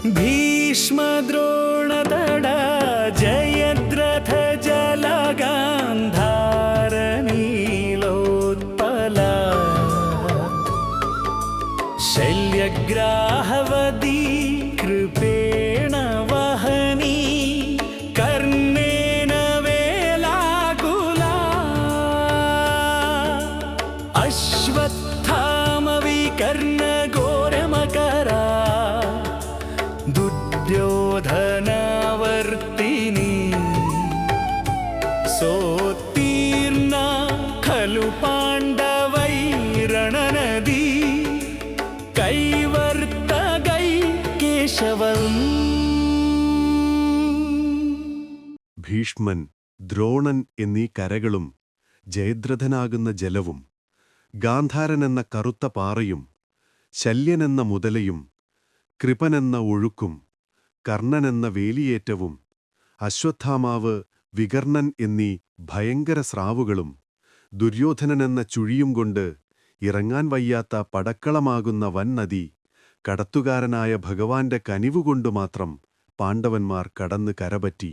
ഭീഷ്മദ്രോണതട ജയദ്രഥ ജലഗാന്ധാരനീലോത്പല ശല്യഗ്രാഹവതി കൃപേണ വഹനി കർണേന വേലാകുല അശ്വത്ഥാമവികർണഘോരമകരാ ദുര്യോധനാവർത്തിനി സോത്തീർണ ഖലു പാണ്ഡവൈരണനദി കൈവർത്തകൈ കേശവം. ഭീഷ്മൻ, ദ്രോണൻ എന്നീ കരകളും ജയദ്രഥനാകുന്ന ജലവും ഗാന്ധാരനെന്ന കറുത്ത പാറയും ശല്യനെന്ന മുതലയും കൃപനെന്ന ഒഴുക്കും കർണനെന്ന വേലിയേറ്റവും അശ്വത്ഥാമാവ് വികർണൻ എന്നീ ഭയങ്കര സ്രാവുകളും ദുര്യോധനനെന്ന ചുഴിയും കൊണ്ട് ഇറങ്ങാൻ വയ്യാത്ത പടക്കളമാകുന്ന വൻനദി കടത്തുകാരനായ ഭഗവാന്റെ കനിവുകൊണ്ടുമാത്രം പാണ്ഡവന്മാർ കടന്ന് കരപറ്റി